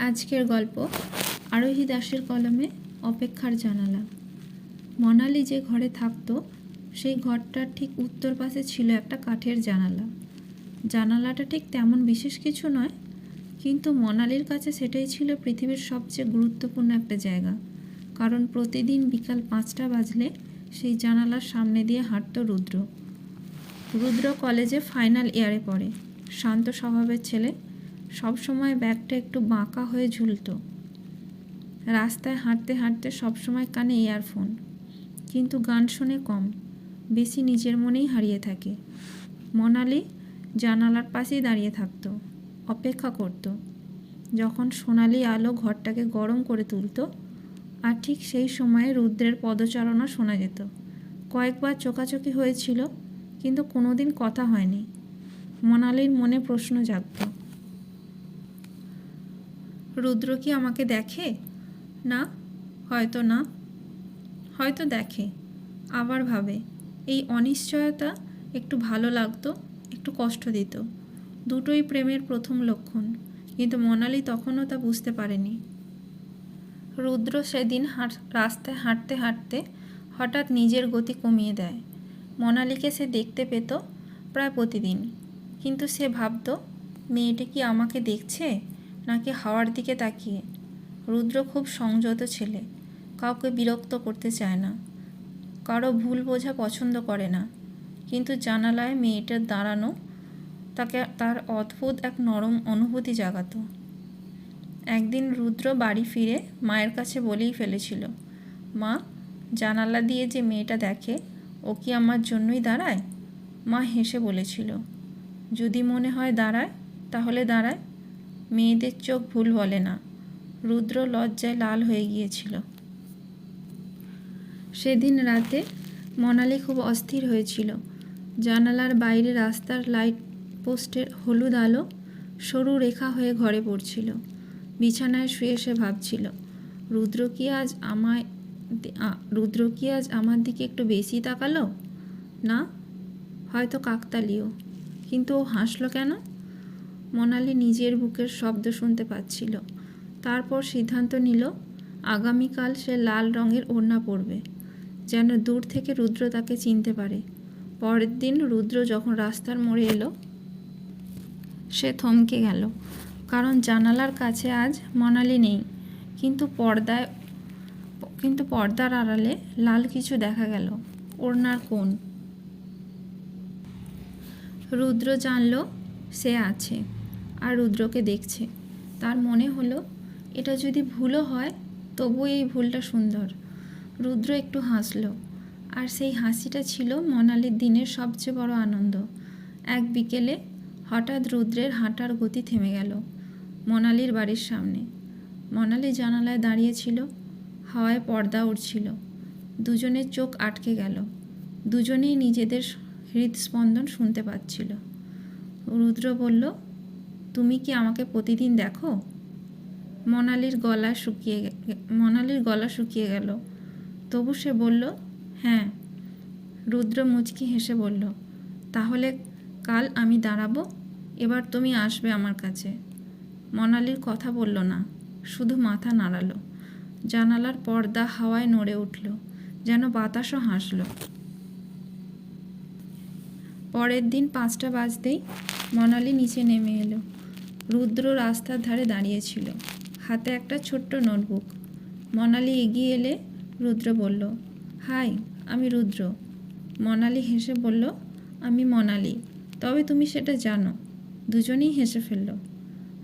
আজকের গল্প আরোহী দাসের কলমে অপেক্ষার জানালা। মনালি যে ঘরে থাকতো সেই ঘরটার ঠিক উত্তর পাশে ছিল একটা কাঠের জানালা। জানালাটা ঠিক তেমন বিশেষ কিছু নয়, কিন্তু মনালির কাছে সেটাই ছিল পৃথিবীর সবচেয়ে গুরুত্বপূর্ণ একটা জায়গা। কারণ প্রতিদিন বিকাল 5টা বাজলে সেই জানালার সামনে দিয়ে হাঁটত রুদ্র। রুদ্র কলেজে ফাইনাল ইয়ারে পড়ে। শান্ত স্বভাবের ছেলে, সবসময় ব্যাগটা একটু বাঁকা হয়ে ঝুলত। রাস্তায় হাঁটতে হাঁটতে সবসময় কানে ইয়ারফোন, কিন্তু গান শোনে কম, বেশি নিজের মনেই হারিয়ে থাকে। মনালি জানালার পাশেই দাঁড়িয়ে থাকত, অপেক্ষা করত যখন সোনালি আলো ঘরটাকে গরম করে তুলত। আর ঠিক সেই সময়ে রুদ্রের পদচারণা শোনা যেত। কয়েকবার চোখাচোখি হয়েছিল, কিন্তু কোনোদিন কথা হয়নি। মনালির মনে প্রশ্ন জাগত, রুদ্র কি আমাকে দেখে? না, হয়তো দেখে। আবার ভাবে এই অনিশ্চয়তা একটু ভালো লাগতো, একটু কষ্ট দিত। দুটোই প্রেমের প্রথম লক্ষণ, কিন্তু মনালি তখনও তা বুঝতে পারেনি। রুদ্র সেদিন রাস্তায় হাঁটতে হাঁটতে হঠাৎ নিজের গতি কমিয়ে দেয়। মনালিকে সে দেখতে পেত প্রায় প্রতিদিন, কিন্তু সে ভাবত, মেয়েটি কি আমাকে দেখছে নাকি হাওয়ার দিকে তাকিয়ে। রুদ্র খুব সংযত ছেলে, কাউকে বিরক্ত করতে চায় না, কারো ভুল বোঝা পছন্দ করে না। কিন্তু জানালায় মেয়েটার দাঁড়ানো তাকে তার অদ্ভুত এক নরম অনুভূতি জাগাতো। একদিন রুদ্র বাড়ি ফিরে মায়ের কাছে বলেই ফেলেছিল, মা, জানালা দিয়ে যে মেয়েটা দেখে ও কি আমার জন্যই দাঁড়ায়? মা হেসে বলেছিল, যদি মনে হয় দাঁড়ায় তাহলে দাঁড়ায়, মেয়েদের চোখ ভুল বলে না। রুদ্র লজ্জায় লাল হয়ে গিয়েছিল। সেদিন রাতে মনালি খুব অস্থির হয়েছিল। জানালার বাইরে রাস্তার লাইট পোস্টের হলুদ আলো সরু রেখা হয়ে ঘরে পড়ছিল। বিছানায় শুয়ে সে ভাবছিল, রুদ্র কি আজ আমার দিকে একটু বেশি তাকালো? না, হয়তো কাকতালীয়, কিন্তু ও হাসলো কেন? মনালি নিজের বুকের শব্দ শুনতে পাচ্ছিল। তারপর সিদ্ধান্ত নিল, আগামীকাল সে লাল রঙের ওড়না পরবে, যেন দূর থেকে রুদ্র তাকে চিনতে পারে। পরের দিন রুদ্র যখন রাস্তার মোড়ে এলো, সে থমকে গেল, কারণ জানালার কাছে আজ মনালি নেই। কিন্তু পর্দার আড়ালে লাল কিছু দেখা গেল, ওড়নার কোণ। রুদ্র জানল সে আছে আর রুদ্রকে দেখছে। তার মনে হলো, এটা যদি ভুলও হয় তবু এই ভুলটা সুন্দর। রুদ্র একটু হাসল, আর সেই হাসিটা ছিল মনালির দিনের সবচেয়ে বড় আনন্দ। এক বিকেলে হঠাৎ রুদ্রের হাঁটার গতি থেমে গেল মনালির বাড়ির সামনে। মনালি জানালায় দাঁড়িয়েছিল, হাওয়ায় পর্দা উড়ছিল। দুজনের চোখ আটকে গেল, দুজনেই নিজেদের হৃদস্পন্দন শুনতে পাচ্ছিল। রুদ্র বলল, তুমি কি আমাকে প্রতিদিন দেখো? মনালির গলা শুকিয়ে গেল, তবু সে বলল, হ্যাঁ। রুদ্র মুচকি হেসে বলল, তাহলে কাল আমি দাঁড়াবো, এবার তুমি আসবে আমার কাছে। মনালির কথা বলল না, শুধু মাথা নাড়ালো। জানালার পর্দা হাওয়ায় নড়ে উঠল, যেন বাতাসও হাসল। পরের দিন 5টা বাজতেই মনালি নিচে নেমে এলো। রুদ্র রাস্তার ধারে দাঁড়িয়েছিল, হাতে একটা ছোট্ট নোটবুক। মনালি এগিয়ে এলে রুদ্র বলল, হাই, আমি রুদ্র। মনালি হেসে বলল, আমি মনালি, তবে তুমি সেটা জানো। দুজনেই হেসে ফেলল।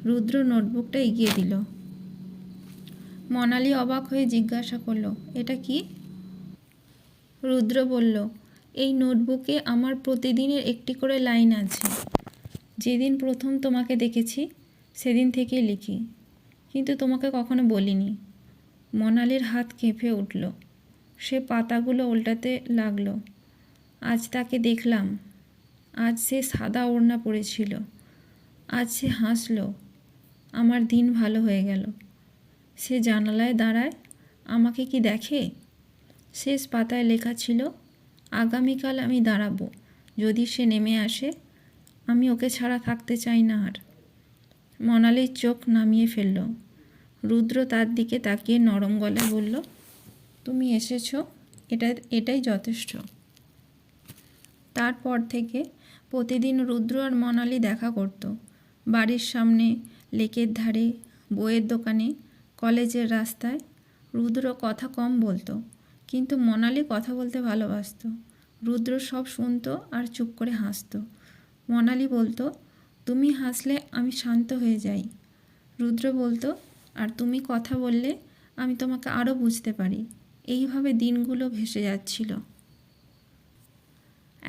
রুদ্র নোটবুকটা এগিয়ে দিল। মনালি অবাক হয়ে জিজ্ঞাসা করলো, এটা কি? রুদ্র বলল, এই নোটবুকে আমার প্রতিদিনের একটি করে লাইন আছে। যেদিন প্রথম তোমাকে দেখেছি সেদিন থেকেই লিখি, কিন্তু তোমাকে কখনো বলিনি। মনালির হাত কেঁপে উঠল, সে পাতাগুলো উল্টাতে লাগলো। আজ তাকে দেখলাম, আজ সে সাদা ওড়না পরেছিল, আজ সে হাসল, আমার দিন ভালো হয়ে গেল। সে জানালায় দাঁড়ায়, আমাকে কি দেখে? শেষ পাতায় লেখা ছিল, আগামীকাল আমি দাঁড়াবো, যদি সে নেমে আসে, আমি ওকে ছাড়া থাকতে চাই না আর। মনালির চোখ নামিয়ে ফেলল। রুদ্র তার দিকে তাকিয়ে নরম গলায় বলল, তুমি এসেছো, এটাই যথেষ্ট। তারপর থেকে প্রতিদিন রুদ্র আর মনালি দেখা করত। বাড়ির সামনে, লেকের ধারে, বইয়ের দোকানে, কলেজের রাস্তায়। রুদ্র কথা কম বলতো, কিন্তু মনালি কথা বলতে ভালোবাসত। রুদ্র সব শুনতো আর চুপ করে হাসতো। মনালি বলতো, তুমি হাসলে আমি শান্ত হয়ে যাই। রুদ্র বলতো, আর তুমি কথা বললে আমি তোমাকে আরও বুঝতে পারি। এইভাবে দিনগুলো ভেসে যাচ্ছিল।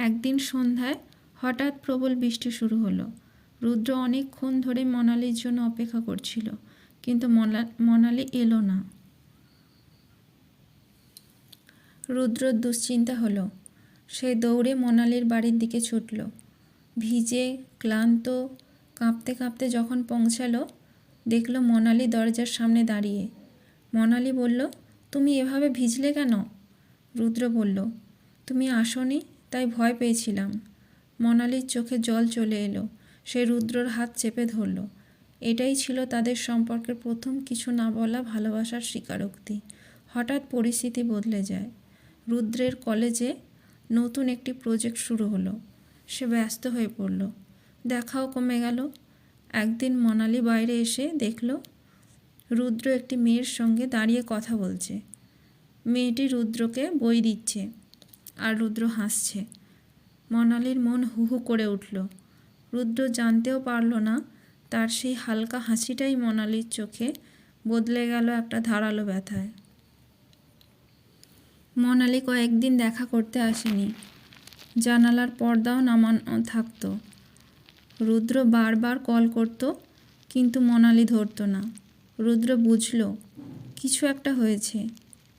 একদিন সন্ধ্যায় হঠাৎ প্রবল বৃষ্টি শুরু হলো। রুদ্র অনেকক্ষণ ধরে মনালির জন্য অপেক্ষা করছিল, কিন্তু মনালি এলো না। রুদ্রর দুশ্চিন্তা হলো। সে দৌড়ে মনালির বাড়ির দিকে ছুটল। ভিজে, ক্লান্ত, কাঁপতে কাঁপতে যখন পৌঁছালো, দেখল মনালি দরজার সামনে দাঁড়িয়ে। মনালি বলল, তুমি এভাবে ভিজলে কেন? রুদ্র বলল, তুমি আসোনি তাই ভয় পেয়েছিলাম। মনালির চোখে জল চলে এলো। সে রুদ্রর হাত চেপে ধরল। এটাই ছিল তাদের সম্পর্কের প্রথম কিছু না বলা ভালোবাসার স্বীকারোক্তি। হঠাৎ পরিস্থিতি বদলে যায়। রুদ্রের কলেজে নতুন একটি প্রজেক্ট শুরু হলো। সে ব্যস্ত হয়ে পড়ল। দেখাও কমে গেল। একদিন মনালি বাইরে এসে দেখল রুদ্র একটি মেয়ের সঙ্গে দাঁড়িয়ে কথা বলছে। মেয়েটি রুদ্রকে বই দিচ্ছে আর রুদ্র হাসছে। মনালির মন হু হু করে উঠল। রুদ্র জানতেও পারল না তার সেই হালকা হাসিটাই মনালির চোখে বদলে গেল একটা ধারালো ব্যথায়। মনালি কয়েকদিন দেখা করতে আসেনি। জানালার পর্দাও নামানো থাকতো। রুদ্র বারবার কল করত, কিন্তু মনালি ধরতো না। রুদ্র বুঝল কিছু একটা হয়েছে।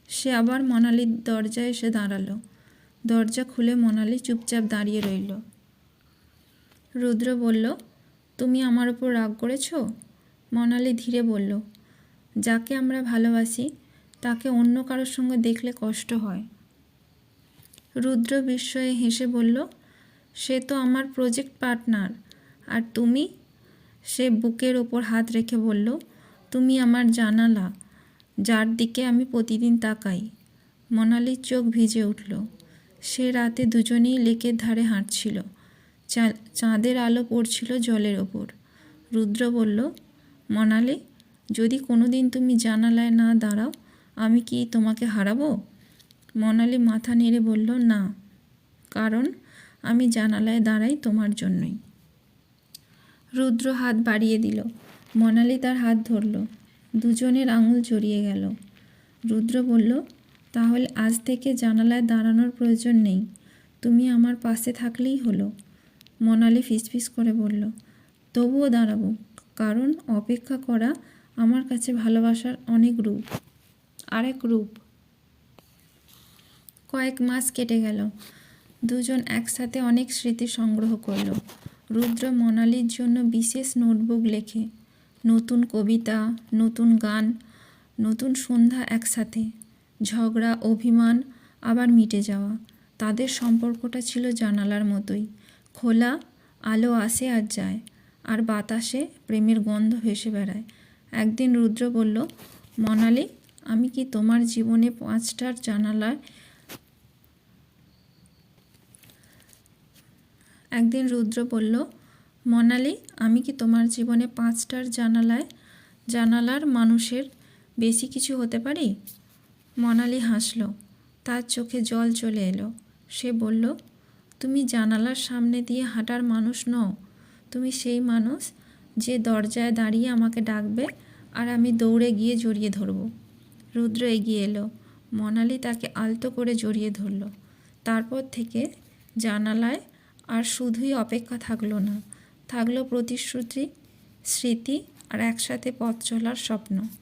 সে আবার মনালির দরজায় এসে দাঁড়ালো। দরজা খুলে মনালি চুপচাপ দাঁড়িয়ে রইল। রুদ্র বলল, তুমি আমার উপর রাগ করেছো? মনালি ধীরে বলল, যাকে আমরা ভালোবাসি তাকে অন্য কারোর সঙ্গে দেখলে কষ্ট হয়। রুদ্র বিস্ময়ে হেসে বলল, সে তো আমার প্রজেক্ট পার্টনার। আর তুমি? সে বুকের ওপর হাত রেখে বলল, তুমি আমার জানালা, যার দিকে আমি প্রতিদিন তাকাই। মনালির চোখ ভিজে উঠল। সে রাতে দুজনেই লেকের ধারে হাঁটছিল। চাঁদের আলো পড়ছিল জলের ওপর। রুদ্র বলল, মনালি, যদি কোনো দিন তুমি জানালায় না দাঁড়াও, আমি কি তোমাকে হারাবো? মনালি মাথা নেড়ে বলল, না, কারণ আমি জানালায় দাঁড়াই তোমার জন্যই। রুদ্র হাত বাড়িয়ে দিল। মনালি তার হাত ধরল। দুজনের আঙুল জড়িয়ে গেল। রুদ্র বলল, তাহলে আজ থেকে জানালায় দাঁড়ানোর প্রয়োজন নেই, তুমি আমার পাশে থাকলেই হলো। মনালি ফিসফিস করে বলল, তবুও দাঁড়াবো, কারণ অপেক্ষা করা আমার কাছে ভালোবাসার আরেক রূপ। কয়েক মাস কেটে গেল। দুজন একসাথে অনেক স্মৃতি সংগ্রহ করলো। রুদ্র মনালির জন্য বিশেষ নোটবুক লেখে। নতুন কবিতা, নতুন গান, নতুন সন্ধ্যা একসাথে। ঝগড়া, অভিমান, আবার মিটে যাওয়া। তাদের সম্পর্কটা ছিল জানালার মতোই খোলা। আলো আসে আর যায়, আর বাতাসে প্রেমের গন্ধ ভেসে বেড়ায়। একদিন রুদ্র বলল, মনালি, আমি কি তোমার জীবনে পাঁচটার জানালায় জানালার মানুষের বেশি কিছু হতে পারি? মনালি হাসল। তার চোখে জল চলে এলো। সে বলল, তুমি জানালার সামনে দিয়ে হাঁটার মানুষ নও। তুমি সেই মানুষ যে দরজায় দাঁড়িয়ে আমাকে ডাকবে আর আমি দৌড়ে গিয়ে জড়িয়ে ধরব। রুদ্র এগিয়ে এলো। মনালি তাকে আলতো করে জড়িয়ে ধরল। তারপর থেকে জানালায় আর শুধুই অপেক্ষা থাকলো না, থাকলো প্রতিশ্রুতি, স্মৃতি আর একসাথে পথ চলার স্বপ্ন।